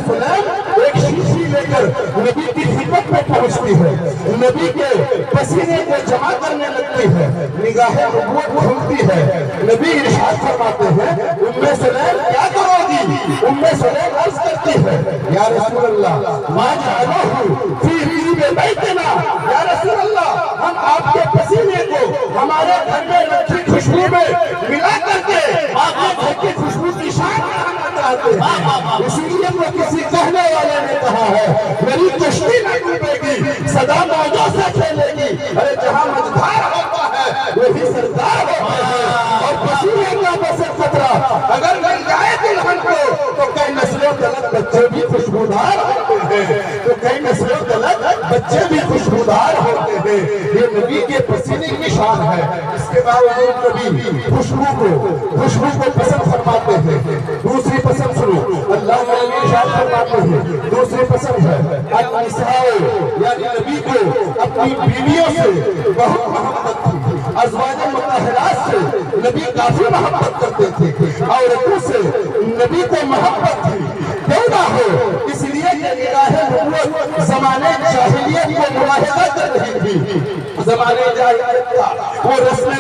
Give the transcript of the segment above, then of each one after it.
सलेम एक शीशी लेकर नबी की खिदमत में पहुंचती है, नबी के पसीने को जमा करने लगती है, निगाहें नबूवत घूमती है। नबी इरशाद फरमाते हैं, उम्मे सलेम क्या करोगी? उम्मे सलेम अर्ज करती है, या रसूल अल्लाह मा जअलहु फी रीबे बैतना, या रसूल अल्लाह हम आपके पसीने को हमारे घर में रखी खुशबू में मिला करके आपके घर की खुशबू की शान बढ़ाना चाहते हैं। इसीलिए वो किसी कहने वाले ने कहा है, मेरी कश्ती न डूबेगी, सदा मौजों से खेलेगी। अरे जहाँ मझधार होता है वही सरदार होता है, और पसीने का बस खतरा अगर मिल जाए दुल्हन को तो कई नस्लों तलक बच्चे भी खुशबूदार होते हैं, तो कई नस्लों तलक बच्चे भी खुशबूदार होते हैं। ये नबी के पसीने की शान है। इसके बावजूद नबी खुशबू को पसंद फरमाते हैं। दूसरी पसंद सुनो, अल्लाह ने इरशाद फरमाते हैं, दूसरी पसंद है अन-निसाओ, यानी नबी को अपनी बीवियों से बहुत मोहब्बत थी, अज़वाज मुतहहरात से नबी काफी मोहब्बत करते थे, औरतों से नबी को मोहब्बत थी। क्यों ना हो, इसलिए कि निगाहे नबूवत ज़माने जाहिलियत को मुलाहिज़ा कर रही थी। ज़माने जाहिलियत का वो रस्म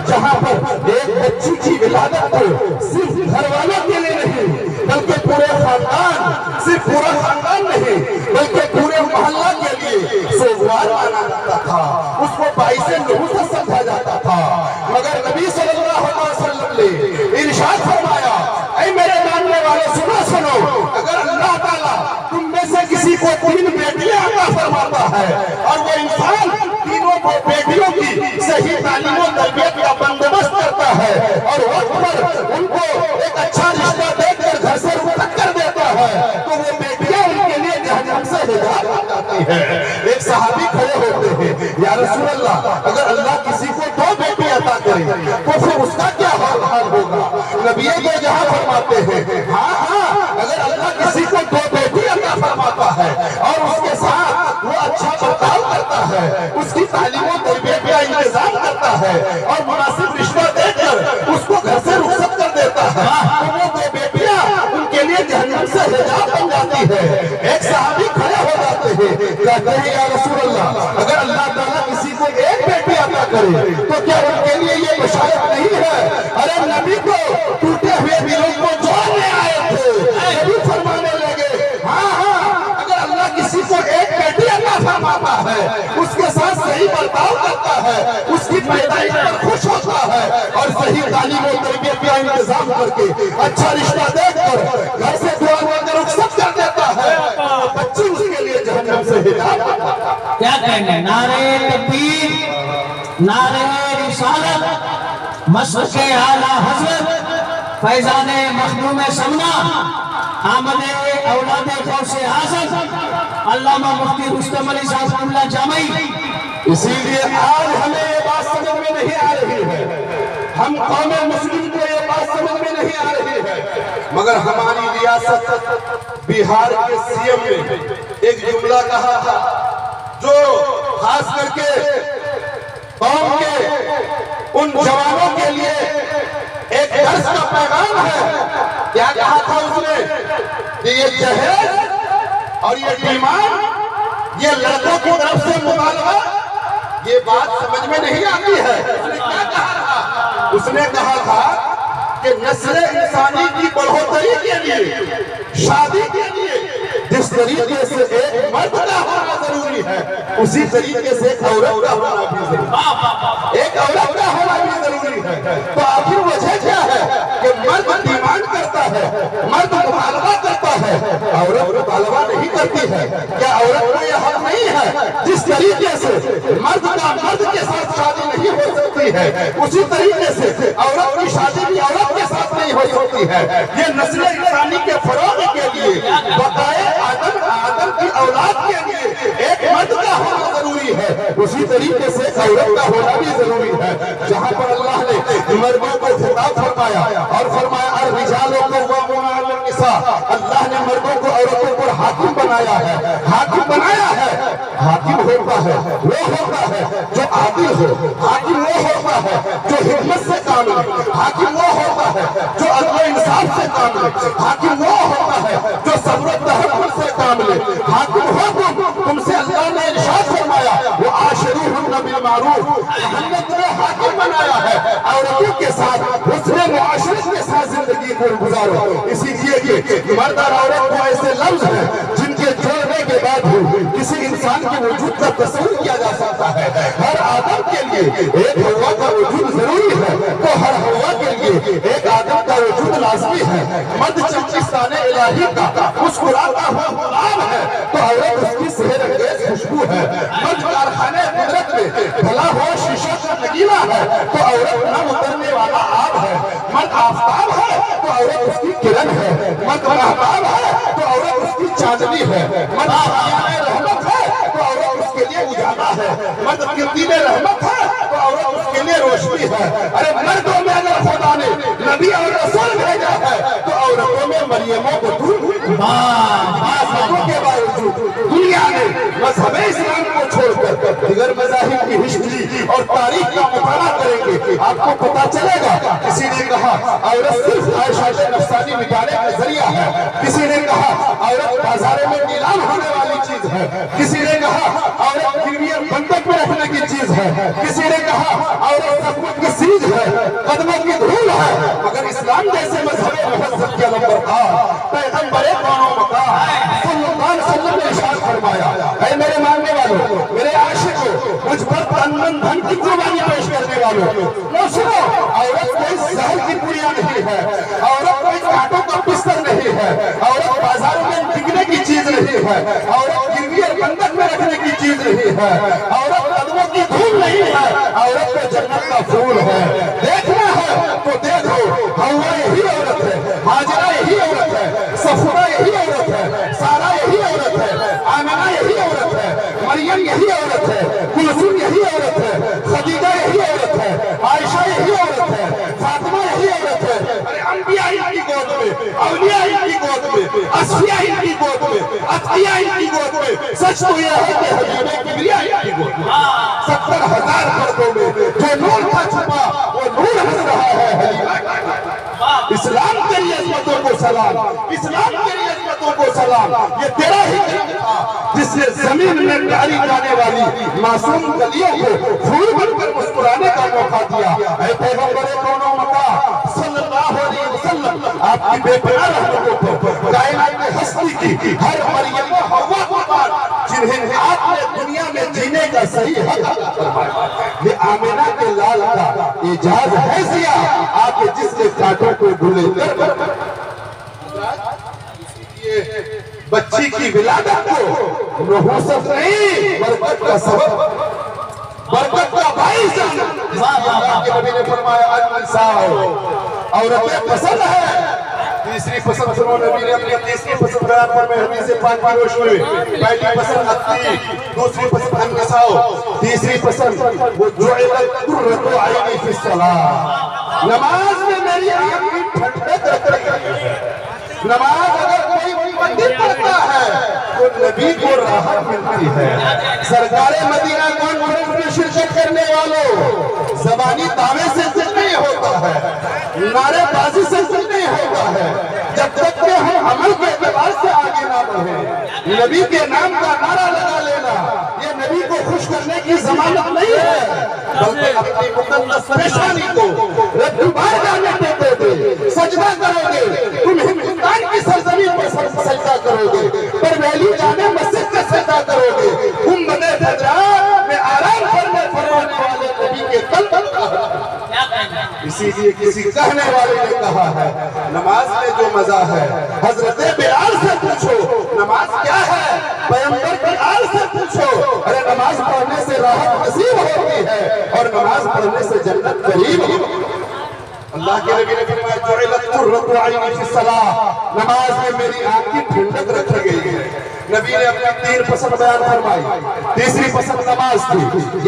जहाँ पर एक बच्ची की विलादत को सिर्फ घर वालों के लिए नहीं बल्कि पूरे खानदान, सिर्फ पूरा खानदान नहीं बल्कि पूरे मोहल्ला के लिए सोगवार माना जाता था, उसको बाइसे नबूवत समझा जाता था। मगर नबी सल्लल्लाहु अलैहि वसल्लम ने इरशाद फरमाया, ऐ मेरे मानने वाले सुनो, अगर अल्लाह ताला तुम में से किसी को 3 बेटियां अता फरमाता है और वो इंसान तीनों को बेटियों की सही तालीम और तरबियत का बंदोबस्त करता है और वक्त पर उनको एक अच्छा रिश्ता देकर घर से रुखसत कर देता है, तो वो बेटियां उनके लिए जहन्नम से हिजाब हो जाती है। एक सहाबी खड़े होते हैं, या रसूल अल्लाह अगर अल्लाह किसी को 2 बेटी अता करे तो फिर उसका क्या हाल होगा? नबी को जहाँ फरमाते हैं, हाँ अगर अल्लाह किसी को 2 बेटी अता फरमाता है और उसके साथ वो अच्छा बर्ताव करता है, उसकी तालीम और तरबियत का इंतजाम करता है और मुनासिब रिश्ता देकर उसको घर से रुखसत कर देता है, तो वो 2 बेटियां उनके लिए जहन्नम से हिजाब बन जाती है। एक सहाबी खड़े हो जाते हैं, कहते हैं, या रसूल अल्लाह अगर अल्लाह ताला किसी को 1 बेटी अता करे तो क्या उनके लिए ये बशारत नहीं है? अरे नबी को टूटे हुए दिलों को जोड़ने आए थे, नबी फरमाने लगे, हाँ अगर अल्लाह किसी को 1 बेटी अता फरमाता है, उसके साथ सही बर्ताव करता है, उसकी पैदाइश पर खुश होता है और सही तालीम और तरबियत का इंतजाम करके अच्छा रिश्ता देकर घर से दुआ मांगकर रुखसत कर देता है, तो बच्ची उसके लिए जहन्नम से हिजाब बनता है। क्या कहने, नारे तकबीर, नारे रिसालत, मशरक़े आला हज़रत, फैज़ाने मखदूम समना, आमदे औलादे गौसे आज़म, अल्लामा मुफ्ती रुस्तम अली साहब जामई। इसीलिए आज हमें ये बात समझ में नहीं आ रही है, हम कौमे मुस्लिम को ये बात समझ में नहीं आ रही है, मगर हमारी रियासत बिहार के सीएम ने एक जुमला कहा था जो खास करके कौम के उन जवानों के लिए एक दर्स का पैगाम है। क्या कहा था उसने कि ये जहेज और ये डिमांड, ये लड़कों की तरफ से मुतालबा, ये बात समझ में नहीं आती है। उसने क्या कहा था? उसने कहा था कि नस्ल इंसानी की बढ़ोतरी के लिए, शादी के लिए जिस तरीके से एक मर्द का होना जरूरी है, उसी तरीके से एक औरत का होना भी जरूरी है, एक औरत का होना भी जरूरी है। तो आखिर वजह क्या है कि मर्द डिमांड करता है, मर्द मुतालबा करता है, औरत मुतालबा नहीं करती है? क्या औरत को यह हक नहीं है जिस तरीके से मर्द का मर्द के साथ शादी नहीं हो सकती है, उसी तरीके से औरत की शादी भी औरत के साथ नहीं हो सकती है? ये नस्ल इंसानी के फरोग के लिए, बकाए आदम की औलाद के लिए एक मर्द का होना जरूरी है, उसी तरीके से औरत का होना भी जरूरी है। जहाँ पर अल्लाह ने मर्दों को खिताब फरमाया और फरमाया अर्रिजालु क़व्वामूना अला निसा, अल्लाह ने मर्दों को औरतों पर हाकिम बनाया है, हाकिम बनाया है। हाकिम होता है वो होता है जो आदिल हो, हाकिम वो होता है जो हिकमत से काम ले, हाकिम वो होता है जो अदल इंसाफ से काम ले, हाकिम वो होता है जो सब्र मारूफ, हमने तुम्हें हाकिम बनाया है, औरतों के साथ हुस्न मुआशरत के साथ जिंदगी को गुजारो। इसीलिए कि मर्द और औरत को ऐसे लफ्ज हैं जिनके जोड़ने के बाद किसी इंसान के वजूद का तस्वीर किया जा सकता है। हर आदम के लिए एक हवा का वजूद जरूरी है, तो हर हवा के लिए एक आदम का वजूद लाजमी है। मर्द चमचिस्ताने इलाही का मुस्कुराता हुआ गुलाम है, तो औरत उसकी सेहर अंगेज खुशबू है। मर्द कारखाने कुदरत में भला हुआ शीशा का नगीना है, तो औरत न उतरने वाला आग है। मर्द आफताब है, तो औरत उसकी किरण है। मर्द महताब है, तो औरत उसकी चांदनी है। मर्द आयाने रहमत है, तो औरत उसके लिए उजाला है। मर्द किरतीने रहमत है, तो औरत उसके लिए रोशनी है। अरे मर्दों में अगर खुदा ने नबी और रसूल भेजा है, तो औरतों में मरियमों को दूर के बावजूद दुनिया ने मजहब इस्लाम को छोड़कर दिगर मज़ाहिब की हिस्ट्री और तारीख का मुताला करेंगे, आपको पता चलेगा। किसी ने कहा औरत सिर्फ आयशा नफसानी मिटाने का जरिया है, किसी ने कहा औरत बाजारों में नीलाम होने वाली चीज है, किसी ने कहा औरत गिरवियां बंधक में रखने की चीज है, किसी ने कहा औरत सब कुछ की चीज है, कदमों की धूल है। मगर इस्लाम जैसे मजहब मुहज्जब के नंबरदार पैगंबर कौनो मकाम सल्लल्लाहु अलैहि वसल्लम ने इरशाद फरमाया, ऐ मेरे मानने वालों, मेरे आशिकों, मुझ पर तन मन धन की कुर्बानी पेश करने वालों, लो सुनो, औरत कोई जहर की पुड़िया नहीं है, औरत कोई कांटों का बिस्तर नहीं है, औरत बाजारों में बिकने की चीज नहीं है, औरत गिरवी और बंधक में रखने की चीज नहीं है, औरत कदमों की धूल नहीं है, औरत तो जन्नत का फूल है। देखना है तो देखो, हव्वा यही औरत है, हाजरा यही औरत है, सफूरा यही औरत है, सारा यही औरत है, आमिना यही औरत है, मरियम यही औरत है, कुलसूम यही औरत है, खदीजा यही औरत है, आयशा यही औरत है, फातिमा यही औरत है। अरे अंबिया इनकी गोद में, औलिया इनकी गोद में, असफिया इनकी गोद में, अतकिया इनकी गोद में। सच तो यह है कि हबीबे किबरिया इनकी गोद में 70,000 पर्दों में जो नूर था छुपा, वो नूर हंस रहा है। इस्लाम तेरी अज़मतों को सलाम, इस्लाम तेरी अज़मतों को सलाम। ये तेरा ही काम था जिसने जमीन में डाली जाने वाली मासूम कलियों को फूल बनकर मुस्कुराने का मौका दिया। ऐ पैगंबर कौनो मकाम सल्लल्लाहु अलैहि वसल्लम, आपकी बेपनाह रहमतों पर कायनात में हस्ती की हर मरियम व हव्वा को बाद जिन्हें आपने दुनिया में जीने का सही हक अता फरमाया, ये आमिना के लाल का इजाज है जिया, आके जिसके कांटों को ढूंढे बच्ची की विलादत को नहुसत नहीं, बरकत का सबब, बरकत का बाइस जाना। नबी ने फरमाया औरतें पसंद है। तीसरी पसंद सुनो, नबी ने अपनी तीसरी पसंद बयान फरमाई हदीस पाक की रोशनी में। पहली पसंद अत्ती, दूसरी पसंद अन्नसाओ, तीसरी पसंद वो जुइलत कुर्रतु ऐनी फी सलाह। नमाज में मेरी आंख की ठंडक रख रही है। नमाज अगर कोई मंदिर पढ़ता है तो नबी को राहत मिलती है। सरकारे मदीना कॉन्फ्रेंस में शिरकत करने वालों, जबानी दावे से जिक्र नहीं होता है, नारेबाजी से जिक्र नहीं होता है, जब तक कि हम अमल के एतबार से आगे ना बढ़े। नबी के नाम का नारा लगा लेना ये नबी को खुश करने की जमानत नहीं है, बल्कि अपनी मुकद्दस पेशानी को रद्दुबार जाने देते थे। सजदा करोगे तुम हिंदुस्तान की सरजमीन पर सजदा करोगे, पर वैली जाने मस्जिद में सजदा करोगे। उम्मते फजरा में आराम करने फरमाने वाले नबी के तन पर इसीलिए किसी कहने वाले ने कहा है नमाज में जो मजा है हजरत बिलाल से पूछो नमाज क्या है, पैगंबर बिलाल से पूछो। अरे नमाज पढ़ने से राहत नसीब होती है और नमाज पढ़ने से जन्नत करीब होती है। अल्लाह के नबी ने फरमाया जुइलत कुर्रतु ऐनी फी सलाह, नमाज में मेरी आंख की ठंडक रखी गई है। नबी ने अपनी तीन पसंद बयान फरमाई, तीसरी पसंद नमाज थी।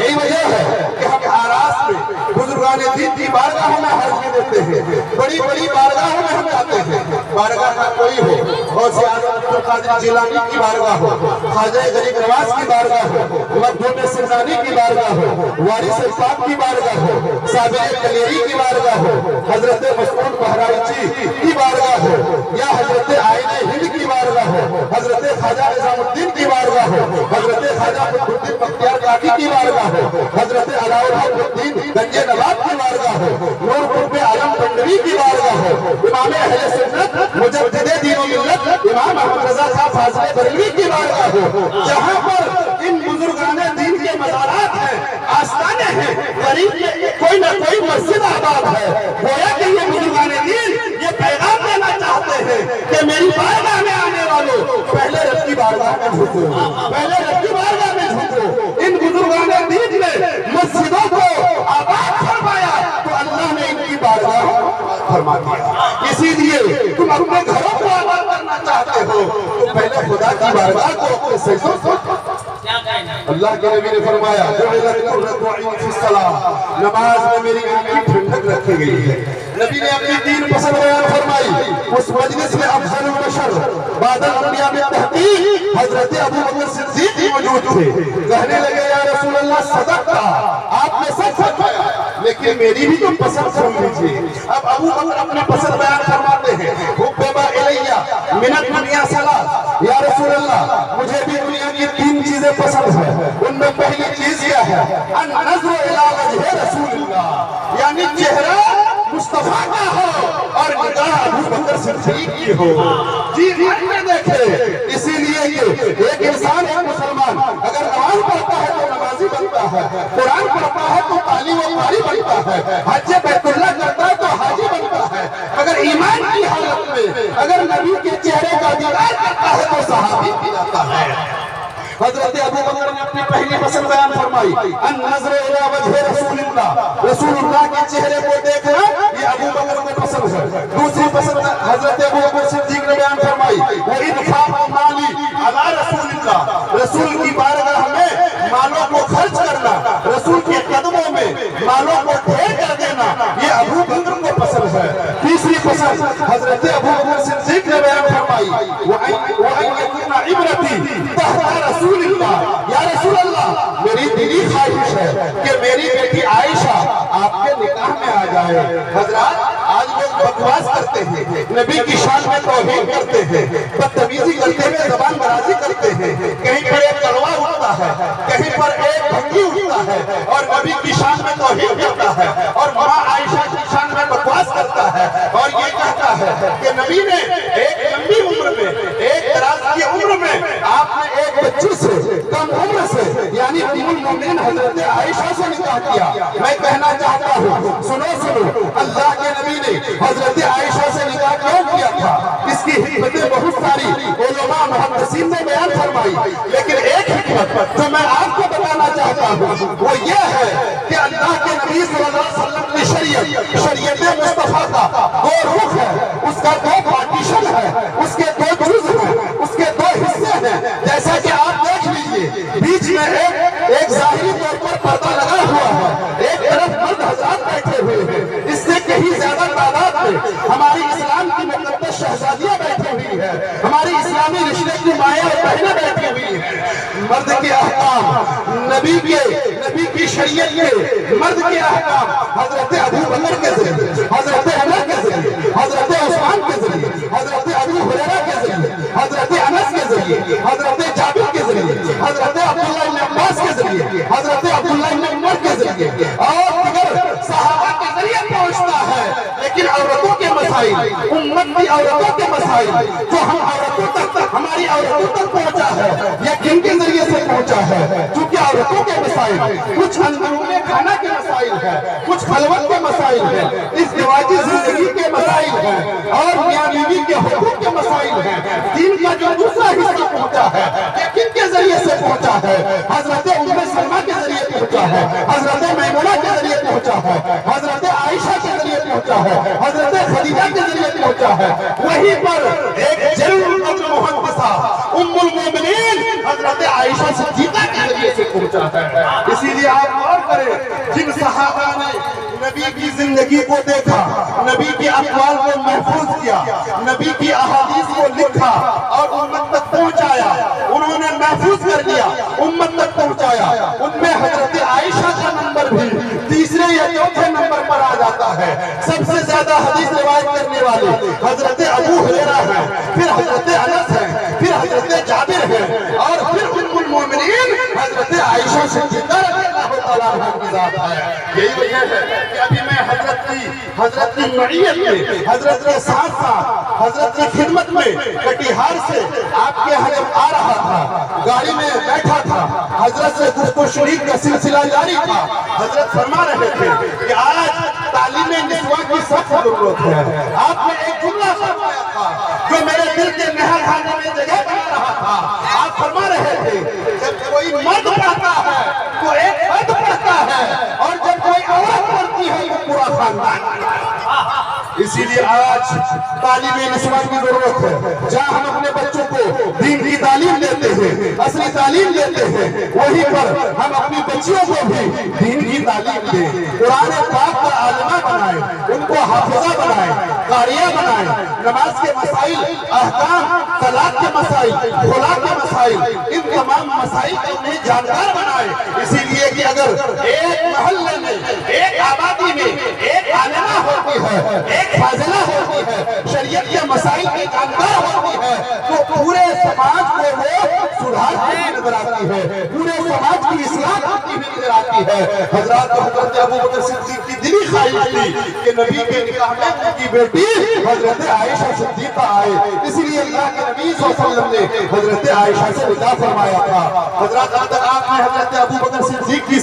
यही वजह है कि हम आरास में बुजुर्गाने दीन की बारगाहों में हाजिरी देते हैं, बड़ी बड़ी बारगाहों में हम जाते हैं। बारगाह का कोई हो, गौसे आज़म अब्दुल कादिर जिलानी की बारगाह हो, ख्वाजा गरीब नवाज की बारगाह हो, मखदूम सिमरानी की बारगाह हो, वारिस पाक की बारगाह हो, साबिर कलेरी की बारगाह हो, हजरत मसऊद बहराइची की बारगाह हो, या हजरत आइने हिंद की बारगाह हो, हो, हजरत ख्वाजा निजामुद्दीन की बारगाह हो, हजरत ख्वाजा कुतुबुद्दीन बख्तियार काकी की बारगाह हो, हजरत अलाउद्दीन गंजे नवाब की बारगाह हो, नूर कुतुब आलम पंडवी की बारगाह हो, इमाम अहले सुन्नत मुजद्दिद दीन व मिल्लत इमाम अहमद रजा खां फाज़िल बरेलवी की बारगाह हो, जहां पर इन बुजुर्गाने दीन के मज़ारात हैं, आस्थाने हैं, गरीब में कोई ना कोई मस्जिद आबाद है। गोया कि ये बुजुर्गाने दीन ये पैगाम देना चाहते हैं कि मेरी बारगाह में आने वालों पहले रब की बारगाह में झुको, पहले रब की बारगाह में झुको। इन बुजुर्गाने दीन ने मस्जिदों को आबाद फरमाया तो अल्लाह ने इनकी बारगाह फरमा दिया। इसीलिए तुम अपने घरों को आबाद करना चाहते हो तो पहले खुदा की बारगाह को अपने सजदों से। अल्लाह के नबी ने फरमाया नमाज में मेरी आंखें ठंडक रखी गई है। नबी ने अपनी तीन पसंद बयान फरमाई। उस मजलिस में अफजल बशर बादल अंबिया में तहकीक हजरत अबू बकर सिद्दीक मौजूद थे। कहने लगे या रसूल अल्लाह सदक़ता, आपने सच फरमाया, लेकिन मेरी भी तो पसंद सुन लीजिए। अब अबू बकर अपने पसंद बयान फरमाते हैं। हुब्बा इलैया मिनत दुनिया सलात, या रसूल अल्लाह मुझे भी दुनिया की तीन चीजें पसंद है। उनमें पहली चीज क्या है? अन नज़्र इला वजह रसूलिल्लाह, यानी चेहरा मुस्तफा का हो और निगाह अबू बकर सिद्दीक की हो। जी आपने देखे, इसीलिए ये एक इंसान है मुसलमान अगर नमाज पढ़ता है तो नमाजी बनता है, कुरान पढ़ता है तो ताली व कारी बनता है, हज बैतुल्लाह करता है तो हाजी बनता है। मगर ईमान की हालत में अगर नबी के चेहरे का दीदार करता है तो सहाबी बन जाता है। हजरत अबू बकर ने अपनी पहली पसंद बयान फरमाई, अन नज़र इला वजह रसूलिल्लाह, रसूलुल्लाह के चेहरे को देखना ये अबू बकर को पसंद है। दूसरी पसंद हजरत अबू बकर सिद्दीक ने बयान फरमाई, वो इनफाक़ माली अला रसूलिल्लाह, रसूल की बारगाह में मालों को खर्च करना, रसूल के कदमों में मालों को ढेर कर देना, ये अबू बकर को पसंद है। तीसरी पसंद हजरत अबू बकर सिद्दीक ने बयान फरमाई, वो यकुना इबरती तहता रसूलिल्लाह, या रसूल अल्लाह मेरी दिली ख्वाहिश है कि मेरी बेटी आयशा आपके निकाह में आ जाए। हजरत आज लोग बकवास करते हैं, नबी की शान में तौहीन करते हैं, बदतमीजी करते हुए ज़बान दराजी करते हैं, कहीं पर एक कड़वा उठता है, कहीं पर एक भंगी उठता है और नबी की शान में तौहीन करता है और माँ आयशा की शान में बकवास करता है और ये कहता है कि नबी ने एक लंबी उम्र में, एक दराज की उम्र में आपने एक बच्ची से कम उम्र से यानी उम्मुल मोमिनीन हजरत आयशा से निकाह किया। मैं कहना चाहता हूँ, सुनो सुनो, अल्लाह के नबी ने हजरत आयशा से निकाह क्यों किया था? इसकी हिकमतें बहुत सारी उलमा मुहद्दिसीन ने बयान फरमाई, लेकिन एक हिकमत जो मैं आपको बताना चाहता हूँ वो ये है कि अल्लाह के नबी सल्लल्लाहु अलैहि वसल्लम की शरीयत मुस्तफा का दो रुख है, उसका दो पार्टीशन है, उसके दो जुज़ हैं, उसके दो हिस्से हैं। जैसा कि आप देख लीजिए, बीच में एक ज़ाहिरी तौर पर पर्दा लगा हुआ है, एक तरफ मर्द हज़रात बैठे हुए हैं, इससे कहीं ज्यादा तादाद में हमारी इस्लाम की मुक़द्दस शहज़ादियाँ बैठी हुई है, हमारी इस्लामी रिश्ते की माएँ और बहनें बैठी हुई हैं। मर्द के अहकाम, नबी की शरीयत के मर्द के अहकाम हजरत अबू बकर के जरिए, हजरत उमर के जरिए, हजरत उस्मान के जरिए, हजरत अबू हुरैरा के जरिए, हजरत अनस के जरिए, हजरत जाबिर के जरिए, हजरत अब्दुल्लाह इब्न अब्बास के जरिए, हजरत अब्दुल्लाह इब्न उमर के जरिए और दीगर सहाबा के जरिए पहुंचता है। लेकिन औरतों के मसाइल, उम्मत की औरतों के मसाइल जो हम औरतों तक, हमारी औरतों तक पहुंचा है, यह किनके जरिए से पहुंचा है? क्योंकि औरतों के मसाइल कुछ अंदरूनी खाना के मसाइल है, कुछ खलवत के मसाइल है, इस दिवाजी जिंदगी के मसाइल है और मियां बीवी के हुकूक के मसाइल है। दीन का जो दूसरा हिस्सा पहुंचा है यह किनके जरिए से पहुंचा है? हजरत उम्मे सलमा के जरिए पहुंचा है, हजरत मैमुना के जरिए पहुंचा है, हजरत आयशा के जरिए पहुंचा है, हजरत खदीजा के जरिए पहुंचा है। वहीं पर एक जरूर मुहद्दिसा उम्मुल मोमिनीन हजरत आयशा सिद्दीक़ा के जरिए से पहुंचा है। इसीलिए आप गौर करें, जिन सहाबा ने नबी की जिंदगी को देखा, नबी के अक़वाल को महफूज किया, नबी की अहादीस को लिखा और उम्मत तक पहुंचाया, उन्होंने महफूज कर लिया, उम्मत तक पहुंचाया, उनमें हजरत आयशा का नंबर भी तीसरे या चौथे नंबर पर आ جاتا ہے۔ سب سے زیادہ حدیث روایت کرنے والے حضرت ابو ہریرہ ہیں، پھر حضرت انس ہیں، پھر حضرت جابر ہیں، اور پھر ام المومنین حضرت عائشہ صدیقہ رضی اللہ تعالیٰ عنہ کی ذات ہے۔ یہی وجہ ہے کہ ابھی میں حضرت کی معیت میں، حضرت کے ساتھ ساتھ، حضرت کی خدمت میں کٹیہار سے آپ کے یہاں جب آ رہا تھا، گاڑی میں بیٹھا تھا، حضرت سے گفت و شنید کا سلسلہ جاری تھا۔ حضرت فرما رہے تھے کہ آج تعلیم نسواں کی سخت ضرورت ہے۔ آپ نے ایک جملہ فرمایا تھا جو میرے دل کے نہر خانے میں جگہ بنا رہا تھا۔ آپ فرما رہے تھے جب کوئی مرد پڑھتا ہے تو ایک مرد پڑھتا ہے، اور جب کوئی عورت پڑھتی ہے وہ پورا خاندان۔ اسی لیے آج تعلیم نسواں کی ضرورت ہے، جہاں ہم اپنے بچوں کو دین کی تعلیم دیتے ہیں، اصلی تعلیم دیتے ہیں، وہیں پر ہم اپنی بچیوں کو بھی دین کی تعلیم دیں، قرآن پاک کا عالمہ بنائیں، ان کو حافظہ بنائیں، قاریہ بنائیں، نماز کے مسائل، احکام، طلاق کے مسائل، خلا کے مسائل، ان تمام مسائل کو انہیں جانکار بنائیں۔ اسی لیے کہ اگر ایک محلے میں، ایک آبادی میں ایک عالمہ ہوتی ہے، ایک فاضلہ ہوتی ہے، شریعت کے مسائل کی جانکار ہوتی ہے، تو پورے سماج کو وہ سدھارتی ہوئی نظر آتی ہے، پورے سماج کی اصلاح ہوتی ہوئی نظر آتی ہے۔ حضرت ابو بکر صدیق کی دلی خواہش تھی کہ نبی کے نکاح میں ان کی بیٹی حضرت عائشہ صدیقہ آئے، اسی لیے اللہ کے نبی صلی اللہ علیہ وسلم نے حضرت عائشہ سے نکاح فرمایا تھا۔ حضرت آپ نے حضرت ابو بکر صدیق کی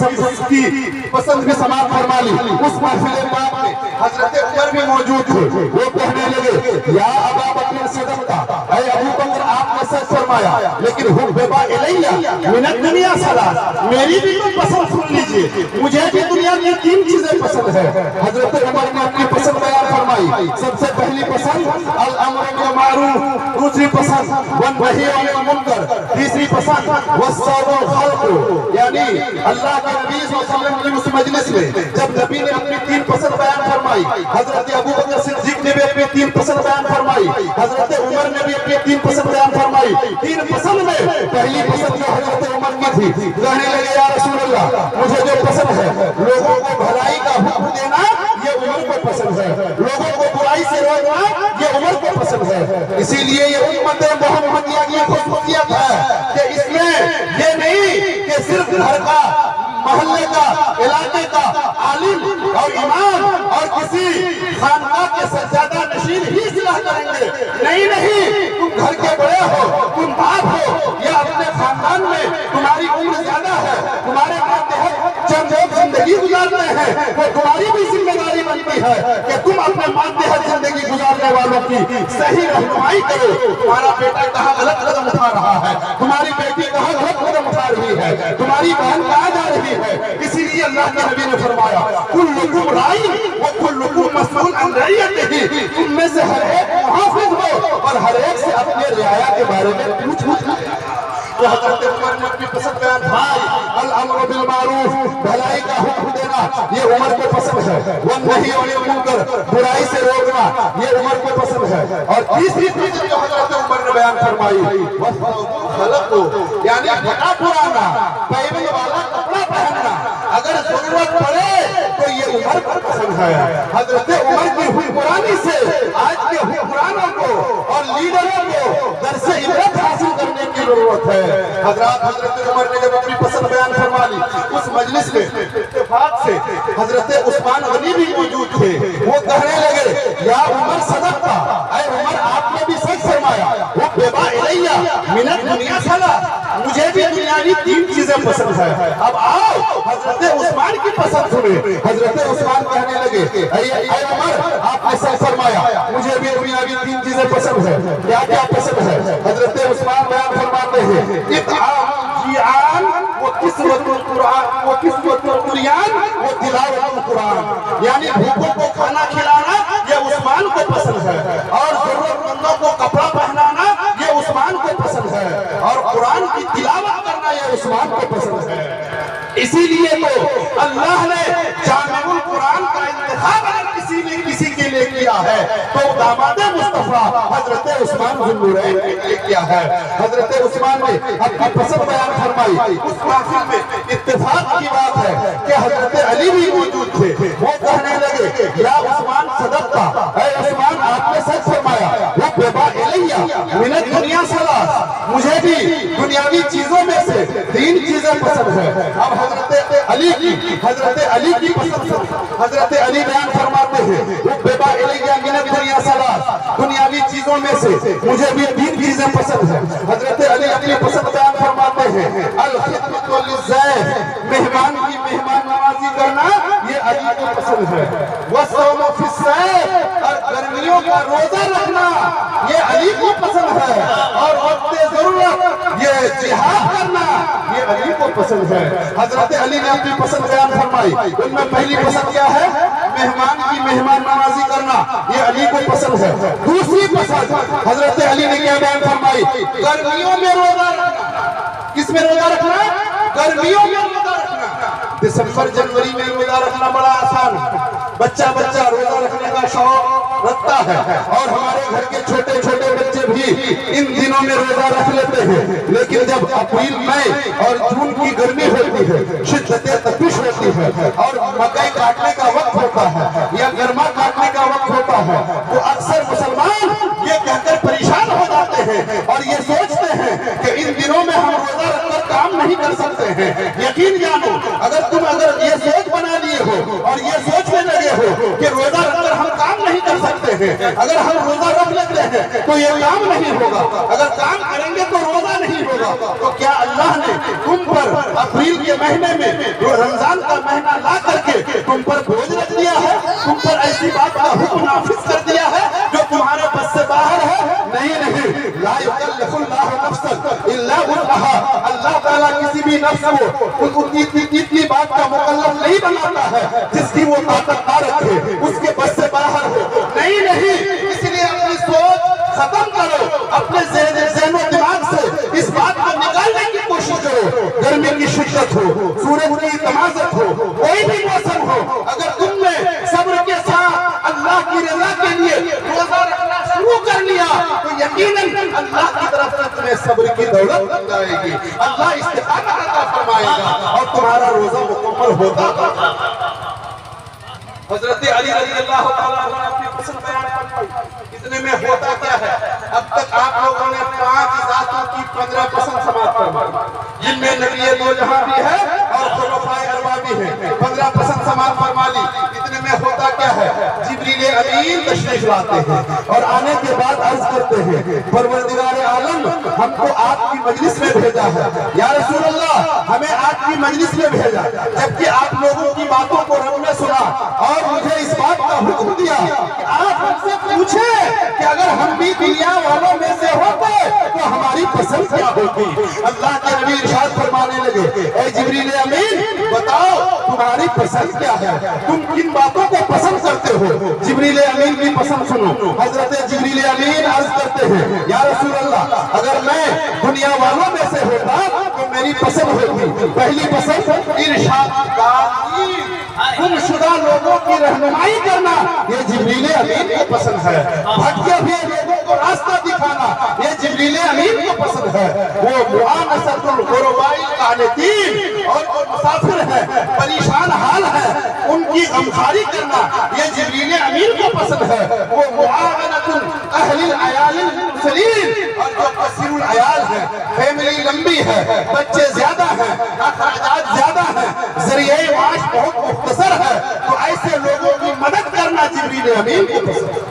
پسند بھی سماعت فرما لی۔ اس محفل پاک میں حضرت عمر بھی موجود تھے، وہ کہنے لگے یا ابا بکر صدقتا، اے ابو بکر آپ نے سچ فرمایا، لیکن حببا الیہ من الدنیا ثلاث، میری بھی کوئی پسند سن لیجئے، مجھے بھی دنیا کی 3 چیزیں پسند ہے۔ حضرت عمر نے اپنی پسند بیان فرمائی۔ سب سے پہلی پسند الامر بالمعروف، دوسری پسند والنہی عن المنکر، تیسری پسند والصوم الخلق، یعنی اللہ کے نبی صلی اللہ علیہ وسلم کی اس مجلس میں جب نبی نے اپنی 3 پسند بیان فرمائی، حضرت ابو بکر صدیق نے بھی اپنی 3 پسند بیان فرمائی، حضرت عمر نے بھی اپنی 3 پسند بیان فرمائی۔ 3 پسند میں پہلی پسند جو حضرت عمر کی تھی، کہنے لگے یا رسول اللہ مجھے جو پسند ہے لوگوں کو بھلائی کا حکم دینا یہ عمر کو پسند ہے، لوگوں کو برائی سے روکنا یہ عمر کو پسند ہے۔ اسی لیے یہ امت محمدیہ کی خصوصیت ہے کہ اس میں یہ نہیں کہ صرف گھر کا، محلے کا، علاقے کا عالم اور امام اور کسی خانقاہ کے سجادہ نشین ہی اصلاح کریں گے، نہیں، تم گھر کے بڑے ہو، تم باپ ہو، یا اپنے خاندان میں تمہاری عمر زیادہ ہے، تمہارے ماتحت چند لوگ زندگی گزارتے ہیں، وہ تمہاری بھی ذمہ داری بنتی ہے کہ تم اپنے ماتحت زندگی گزارنے والوں کی صحیح رہنمائی کرو۔ تمہارا بیٹا کہاں غلط قدم اٹھا رہا ہے، تمہاری بیٹی کہاں غلط قدم اٹھا رہی ہے، تمہاری بہن کہاں جا رہی ہے۔ اسی لیے اللہ کے نبی نے فرمایا کلکم رائی وکلکم مسئول عن رعیتہ، تم میں سے ہر ایک محافظ ہو اور ہر ایک سے اپنے رعایا کے بارے میں پوچھ۔ تو حضرت عمر نے اپنی پسند بیان فرمائی، الامر بالمعروف، بھلائی کا حکم دینا یہ عمر کو پسند ہے، والنہی عن المنکر، برائی سے روکنا یہ عمر کو پسند ہے۔ اور تیسری چیز جو حضرت عمر نے بیان فرمائی خلق، یعنی پھٹا پرانا پہننے والا کپڑا پہننا اگر ضرورت پڑے تو یہ عمر کو پسند ہے۔ حضرت عمر کی حکمرانی سے آج کے حکمرانوں کو اور لیڈروں کو درس عبرت حاصل کرنے کی ضرورت ہے۔ حضرت عمر نے جب اپنی پسند بیان فرما لی، اس مجلس میں اتفاق سے حضرت عثمان غنی بھی موجود تھے، وہ کہنے لگے یا عمر صدقتا، اے عمر آپ نے بھی سچ فرمایا، وہ بیبا الیہ من الدنیا ثلاث، مجھے بھی دنیاوی 3 چیزیں پسند ہے۔ اب آؤ حضرت عثمان کی پسند سنیں۔ حضرت عثمان کہنے لگے اے عمر آپ نے سچ فرمایا، مجھے بھی دنیاوی 3 چیزیں پسند ہے۔ کیا پسند ہے؟ حضرت عثمان بیان فرماتے ہیں اطعام الجیعان وکسوۃ القرآن وکسوۃ القریان وتلاوۃ القرآن، یعنی بھوکوں کو کھانا کھلانا یہ عثمان کو پسند ہے، اور ضرورت مندوں کو کپڑا پہنانا یہ عثمان کو پسند ہے، اور قرآن کی تلاوت کرنا یہ عثمان کو پسند ہے۔ اسی لیے تو اللہ نے جامع القرآن کا انتخاب اگر کسی نے کسی کے لیے کیا کیا ہے تو داماد مصطفیٰ حضرت عثمان ذوالنورین نے کیا ہے۔ حضرت عثمان نے اپنی پسند بیان فرمائی۔ اس محفل میں اتفاق کی بات ہے کہ حضرت علی بھی موجود تھے۔ وہ کہنے لگے یا عثمان صدقتا، اے عثمان آپ نے سچ فرمایا، وَبِبَا إِلَيَّ مِنَ الدُّنْيَا ثَلَاث، مجھے بھی دنیاوی چیزوں میں سے 3 چیزیں پسند ہیں۔ اب حضرت علی کی پسند، حضرت علی بیان فرماتے ہیں وَبِبَا إِلَيَّ مِنَ الدُّنْيا ثَلَاث، دنیاوی چیزوں میں سے مجھے بھی 3 چیزیں پسند ہیں۔ حضرت علی اپنی پسند بیان فرماتے ہیں الخدمۃ للضیف، مہمان کی مہمان نوازی کرنا یہ علی کو پسند ہے۔ والصوم فی الصیف، اور گرمیوں کا روزہ رکھنا یہ علی کو پسند ہے۔ اور وقت ضرورت یہ جہاد کرنا یہ علی کو پسند ہے۔ حضرت علی نے اپنی پسند بیان فرمائی، ان میں پہلی پسند کیا ہے؟ مہمان کی مہمان نوازی کرنا یہ علی کو پسند ہے۔ دوسری پسند حضرت علی نے کیا بیان فرمائی؟ گرمیوں میں روزہ رکھنا۔ کس میں روزہ رکھنا؟ گرمیوں میں روزہ رکھنا۔ دسمبر جنوری میں روزہ رکھنا بڑا آسان ہے، بچہ روزہ رکھنے کا شوق رکھتا ہے، اور ہمارے گھر کے چھوٹے چھوٹے بچے بھی ان دنوں میں روزہ رکھ لیتے ہیں۔ لیکن جب اپریل مئی اور جون کی گرمی ہوتی ہے، شدت تپش ہوتی ہے اور مکئی کاٹنے کا وقت ہوتا ہے یا گرما کاٹنے کا وقت ہوتا ہے، تو اکثر مسلمان یہ کہہ کر پریشان ہو جاتے ہیں اور یہ سوچتے ہیں کہ ان دنوں میں ہم روزہ رکھ کر کام نہیں کر سکتے ہیں۔ یقین جانو، اگر یہ سوچ بنا لیے ہو اور یہ سوچنے لگے ہو کہ روزہ رکھ کر ہم کام نہیں کر سکتے ہیں، اگر ہم روزہ رکھ لیتے ہیں تو یہ کام نہیں ہوگا، اگر کام کریں گے تو روزہ نہیں ہوگا، تو کیا اللہ نے تم پر اپریل کے مہینے میں رمضان کا مہینہ لا کر کے تم پر بوجھ رکھ دیا ہے؟ تم پر ایسی بات کا حکم نافذ کر دیا ہے جو تمہارے بس سے باہر ہے؟ نہیں، لا یکلف اللہ نفسا الا وسعها، اللہ تعالیٰ کسی بھی نفس کو اتنی بات کا مکلف نہیں بناتا ہے جس کی وہ طاقت نہ رکھے، اس کے بس سے باہر ہو۔ نہیں، اس لیے اپنی سوچ ختم کرو، اپنے ذہن و دماغ سے اس بات کو نکالنے کی کوشش کرو۔ گرمی کی شدت ہو، سورج کی تمازت ہو، کوئی بھی موسم ہو، اگر تم نے صبر کے ساتھ اللہ کی رضا کے لیے روزہ رکھنا شروع کر لیا تو یقیناً اللہ کی طرف سے تمہیں صبر کی دولت مل جائے گی، اللہ استقامت عطا فرمائے گا اور تمہارا روزہ مکمل ہوتا گا۔ حضرت علی رضی اللہ تعالیٰ عنہ نے اپنی پسند بیان فرمائی۔ اتنے میں ہوتا کیا ہے، اب تک آپ لوگوں نے 5 ذاتوں کی 15 پسند سماعت فرمائی، جن میں نبی دو جہاں بھی ہے اور خلفائے اربعہ بھی ہیں، 15 پسند سماعت فرما لی۔ اتنے میں ہوتا کیا ہے، جبریل امین تشریف لاتے ہیں اور آنے کے بعد عرض کرتے ہیں پروردگار عالم ہم کو آپ کی مجلس میں بھیجا ہے، یا رسول اللہ ہمیں آپ کی مجلس میں بھیجا، جبکہ آپ لوگوں کی باتوں کو رب نے سنا اور مجھے اس بات کا حکم دیا کہ آپ ہم سے پوچھیں کہ اگر ہم بھی دنیا والوں میں سے ہوتے تو ہماری پسند کیا ہوگی۔ اللہ کے نبی ارشاد فرمانے لگے اے جبریل امین بتاؤ تمہاری پسند کیا ہے، تم کن باتوں کو پسند کرتے ہو؟ جبریل امین کی پسند سنو۔ حضرت جبریل امین عرض کرتے ہیں یا رسول اللہ اگر میں دنیا والوں میں سے ہوتا تو میری پسند ہوتی پہلی پسند ارشاد گم شدہ لوگوں کی رہنمائی کرنا یہ جبریل امین کو پسند ہے، بھٹکے ہوئے لوگوں کو راستہ دکھانا یہ جبریل امین کو پسند ہے، وہ معانست الغرباء القانتین اور جو مسافر ہیں پریشان حال ہیں ان کی غمخواری کرنا یہ جبریل امین کو پسند ہے، وہ معاونت اہل العیال المرسلین اور جو کثیر العیال ہیں، فیملی لمبی ہے، بچے زیادہ ہیں، اخراجات زیادہ ہیں، ذریعہ معاش بہت مختصر ہے، تو ایسے لوگوں کی مدد کرنا جبریل امین کو پسند ہے۔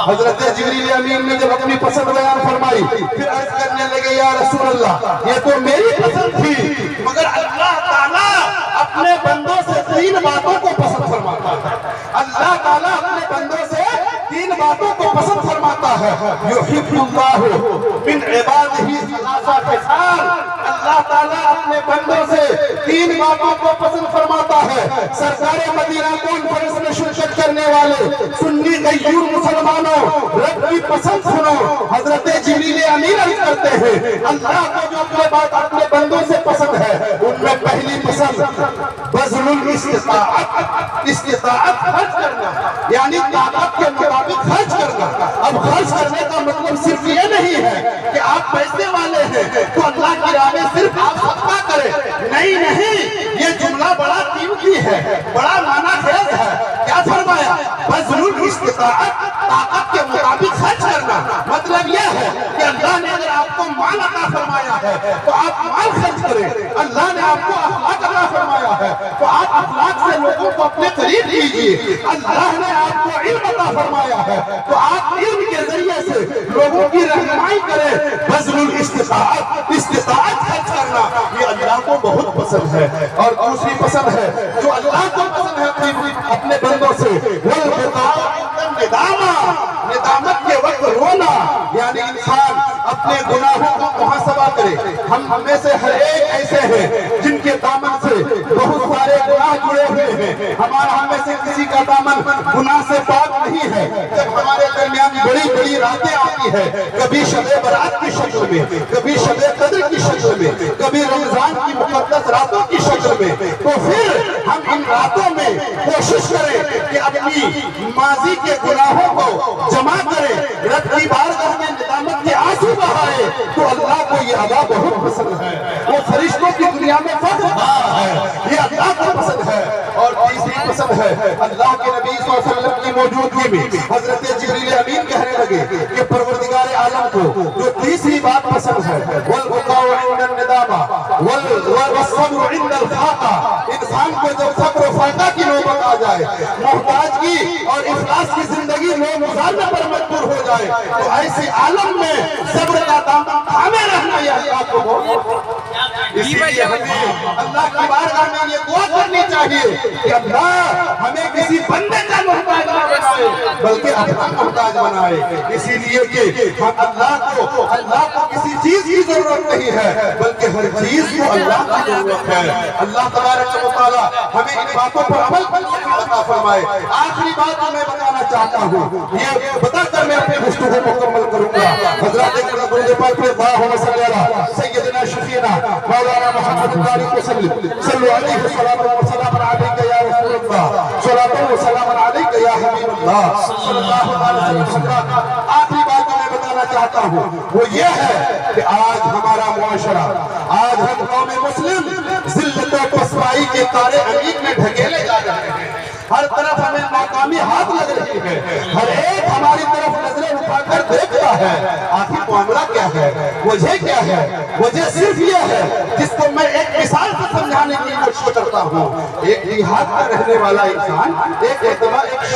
حضرت جبریل امین نے جب اپنی پسند بیان فرمائی پھر عرض کرنے لگے یا رسول اللہ یہ تو میری پسند تھی مگر اللہ تعالیٰ اپنے بندوں سے 3 باتوں کو پسند فرماتا ہے، اللہ تعالیٰ اپنے بندوں سے 3 باتوں کو پسند فرماتا ہے۔ یحب اللہ من عبادہ ثلاث خصال، اللہ تعالیٰ اپنے بندوں سے 3 باتوں کو پسند فرماتا ہے۔ سرکار مدینہ کانفرنس میں شرکت کرنے والے سنی غیور مسلمانوں رب کی پسند سنو، حضرت جبریل امین عرض کرتے ہیں اللہ کو جو اپنے بندوں سے پسند ہے ان میں پہلی پسند بذل الاستطاعت، استطاعت خرچ کرنا یعنی طاقت کے مطابق خرچ کرنا. اب خرچ کرنے کا مطلب صرف یہ نہیں ہے کہ آپ پیسے والے ہیں تو اللہ کی راہ میں صرف آپ صدقہ کریں. نہیں, یہ جملہ بڑا قیمتی ہے, بڑا معنی خیز ہے. کیا فرمایا؟ بذل الاستطاعت, طاقت کے مطابق خرچ کرنا. مطلب یہ ہے کہ اللہ نے اگر آپ کو مال عطا فرمایا ہے تو آپ مال خرچ کریں. اللہ نے آپ کو اخلاق عطا فرمایا ہے تو آپ اخلاق سے لوگوں کو اپنے قریب کیجیے. اللہ نے آپ کو علم عطا فرمایا ہے تو آپ علم کے ذریعے سے لوگوں کی رہنمائی کریں. بذل الاستطاعت, استطاعت خرچ کرنا, یہ اللہ کو بہت پسند ہے. اور دوسری پسند ہے جو اللہ کو پسند ہے اپنے بندوں سے, ندامت کے وقت رونا, یعنی انسان اپنے گناہوں کو محاسبہ کرے. ہم میں سے ہر ایک ایسے ہیں جن کے دامن سے بہت سارے گناہ جڑے ہوئے ہیں. ہمارا ہم میں سے کسی کا دامن گناہ سے پاک نہیں ہے. جب ہمارے درمیان بڑی بڑی راتیں آتی ہیں, کبھی شب برات کی شکل میں, کبھی شب قدر کی شکل میں, کبھی رمضان کی مقدس راتوں کی شکل میں, تو پھر ہم ان راتوں میں کوشش کریں کہ اپنی ماضی کے گناہوں کو جمع کریں, رب کی بارگاہ میں ندامت کے آنسو بہائے. تو اللہ کو یہ ادا بہت پسند ہے. وہ فرشتوں کی دنیا میں فخر کرتا ہے, یہ اللہ کو پسند ہے. اور تیسری پسند ہے, اللہ کے نبی صلی اللہ علیہ وسلم کی موجودگی میں حضرت جبریل امین کہنے لگے کہ پروردگار عالم کو جو تیسری بات پسند ہے, والبقاء عند الندامہ والصبر عند الفاقہ, انسان کو جب صبر و فاقہ کی نوبت آ جائے, محتاجگی اور افلاس کی زندگی میں مظاہرے پر مجبور ہو جائے, تو ایسی عالم میں صبر کا دامن تھامے رہنا یہ اللہ کو بہت. اسی لیے ہمیں اللہ کی بارگاہ میں یہ دعا کرنی چاہیے کہ اللہ ہمیں کسی بندے کا محتاج نہ بنائے بلکہ اپنا محتاج بنائے. اسی لیے کہ ہم اللہ کو کسی چیز کی ضرورت نہیں ہے بلکہ ہر چیز کو اللہ کی ضرورت ہے. اللہ تبارک و تعالیٰ ہمیں ان باتوں پر عمل کرنے کی عطا فرمائے. آخری بات جو میں بتانا چاہتا ہوں, یہ بتا کر میں اپنی گفتگو مکمل کروں گا. حضرات درود پاک پہ اللہم صلی علی سیدنا شفیعنا مولانا محمد بارک وسلم صلو علیہ وسلم علیک یا رسول اللہ, صلاۃ و سلام علیک یا حبیب اللہ صلی اللہ علیہ وسلم. آخری بات جو میں بتانا چاہتا ہوں وہ یہ ہے کہ آج ہمارا معاشرہ, آج ہم قوم مسلم ذلت و پسپائی کے تارے عمیق میں ڈھکیلے جا رہے ہیں. ہر طرف ہمیں ناکامی ہاتھ لگ رہی ہے, ہر ایک ہماری طرف نظریں اٹھا کر دیکھتا ہے. آخر معاملہ کیا ہے, وجہ کیا ہے؟ وجہ صرف یہ ہے جس کو میں ایک مثال سے سمجھانے کی کوشش کرتا ہوں. ایک دیہات میں رہنے والا انسان ایک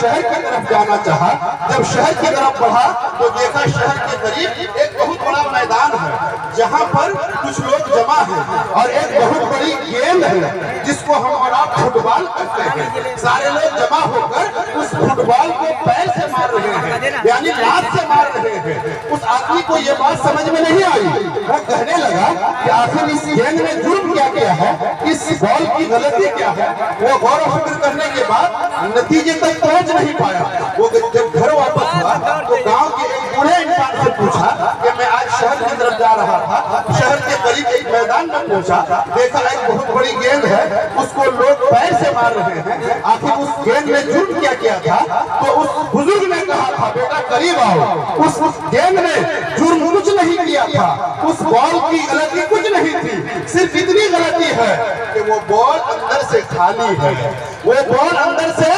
شہر کی طرف جانا چاہا. جب شہر کی طرف بڑھا تو دیکھا شہر کے قریب ایک بہت بڑا میدان ہے جہاں پر کچھ لوگ جمع ہیں اور ایک بہت بڑی گیند ہے جس کو ہم اور آپ فٹ بال کہتے ہیں. سارے لوگ جمع ہو کر اس فٹ بال کو پیر سے مار رہے ہیں, یعنی لات سے مار رہے ہیں. اس آدمی کو یہ بات سمجھ میں نہیں آئی. وہ کہنے لگا کہ آخر اس گیند نے جرم کیا ہے, اس بال کی غلطی کیا ہے. وہ غور و فکر کرنے کے بعد نتیجے تک پہنچ نہیں پایا. وہ جب گھر واپس ہوا تو گاؤں کے ایک بوڑھے انسان سے پوچھا کہ میں آج شہر کی طرف جا رہا تھا, شہر کے قریب ایک میدان میں پہنچا, دیکھا ایک بہت بڑی گیند ہے, اس کو لوگ پیر سے مار رہے ہیں. آخر اس گیند نے جرم کیا تھا؟ تو اس بزرگ نے کہا تھا بیٹا قریب آؤ, اس گیند نے جرم کچھ نہیں کیا تھا, اس بال کی غلطی کچھ نہیں تھی, صرف اتنی غلطی ہے کہ وہ بال اندر سے خالی ہے. وہ بال اندر سے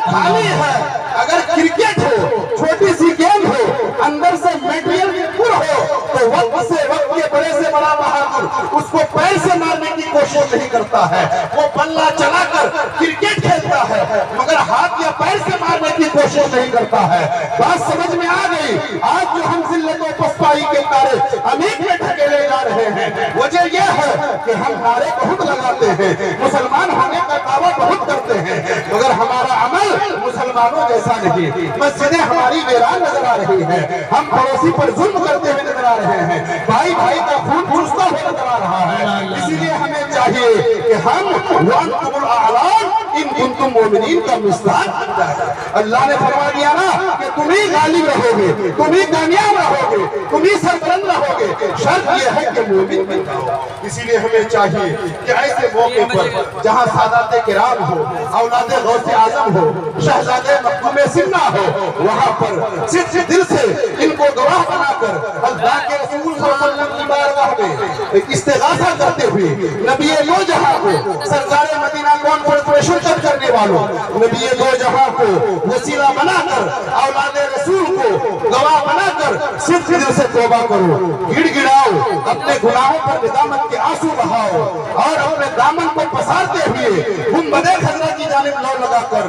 خالی ہے. اگر کرکٹ ہو, چھوٹی سی گیند ہو, اندر سے میٹیریل پور ہو تو وقت کے بڑے سے بڑا بہادر اس کو پیر سے مارنے کی کوشش نہیں کرتا ہے. وہ بلہ چلا کر کرکٹ کھیلتا ہے مگر ہاتھ یا پیر سے مارنے کی کوشش نہیں کرتا ہے. بات سمجھ میں آ گئی. آج جو ہم ذلت و پسپائی کے تارے عمیق میں ڈھکیلے جا رہے ہیں, وجہ یہ ہے کہ ہم نعرے بہت لگاتے ہیں, مسلمان ہونے کا دعویٰ بہت کرتے ہیں, مگر ہمارا عمل مسلمانوں جیسا نہیں. مسجدیں ہماری ویران نظر آ رہی ہیں, ہم پڑوسی پر ظلم کرتے ہوئے نظر آ رہے ہیں, بھائی بھائی کا خون چوستا ہوا نظر آ رہا ہے. اسی لیے ہمیں چاہیے کہ ہم وَأَنْتُمُ الْأَعْلَامُ इन कुंतुम मोमिनीन का मिस्दाक बन जाए। अल्लाह ने फरमा दिया ना कि तुम ही गालिब रहोगे, तुम ही कामयाब रहोगे, तुम ही सरबलंद रहोगे, शर्त यह है कि मोमिन बन जाओ। इसीलिए हमें चाहिए कि ऐसे मौके पर जहां सादाते किराम हो, औलादे गौसे आजम हो, शहजादे मखदूमे सिन्ना हो, वहां पर सिर्फ दिल से इनको गवाह बनाकर अल्लाह के रसूल सल्लल्लाहु अलैहि वसल्लम की बारगाह में एक इस्तिगासा करते हुए नबी दो जहां को सरकार मदीना कॉन्फ्रेंस में शिरकत करने वालों, नबी दो जहां को वसीला बनाकर औलाद रसूल को गवाह बनाकर सिर्फ दिल से तौबा करो, गिड़गिड़ाओ, अपने गुनाहों पर निदामत के आंसू बहाओ और अपने दामन को पसारते हुए गुंबदे खजरा की जानिब लौ लगाकर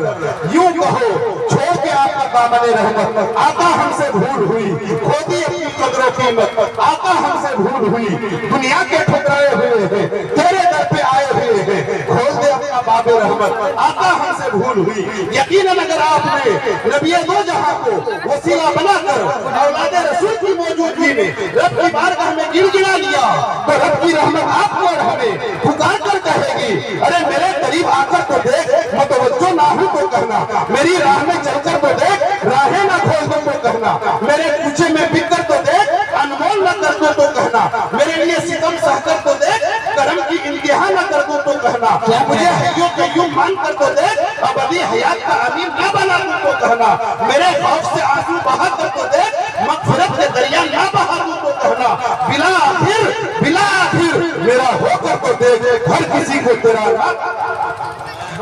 यूं कहो, छोड़ के आपका दामने रहमत, आका हमसे भूल हुई, खोदी अपनी कदरों कीमत, आका हमसे भूल हुई, दुनिया के ठुकराए हुए हैं, तेरे दर पे आए हुए हैं, खोल दे अपना बाबे रहमत, आका हमसे भूल हुई। यकीनन अगर आपने नबी दो जहां को वसीला बनाकर औलादे रसूल की मौजूदगी में रब की बारगाह में गिड़गिड़ा लिया तो रब की रहमत आपको और हमें पुकार कर कहेगी, अरे मेरे करीब आकर तो देख, मुतवज्जो ना हूं तो कहना, मेरी राह में चलकर तो देख, राहें ना खोल दो तो कहना, मेरे पूछे में बिक कर तो देख, अनमोल न कर दो तो कहना, मेरे लिए सितम सहकर तो देख, करम की इंतहा न कर दो तो कहना, मुझे हय्यो कय्यूम मान कर तो देख, अबदी हयात का अमीन न बना दो तो कहना, मेरे खौफ से आंसू बहा कर तो देख, मग़फ़िरत के दरिया न बहा दो तो कहना, बिला आखिर मेरा होकर तो देख, हर किसी को तेरा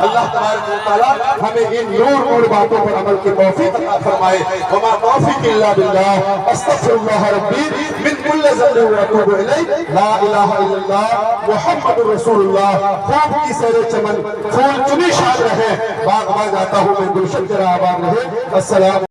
अल्लाह तबारक व तआला हमें इन नूर बातों पर अमल की तौफीक अता फरमाए। वमा तौफीक इल्ला बिल्लाह, अस्तगफिरुल्लाह रब्बी मिन कुल्लि ज़ंबिन व अतूबु इलैहि, ला इलाहा इल्लल्लाह मुहम्मदुर रसूलुल्लाह। खूब की सैर चमन, फूल चुनी शाद रहे, बाग बाग आता हूँ मैं गुलशन तेरा आबाद रहे। अस्सलाम।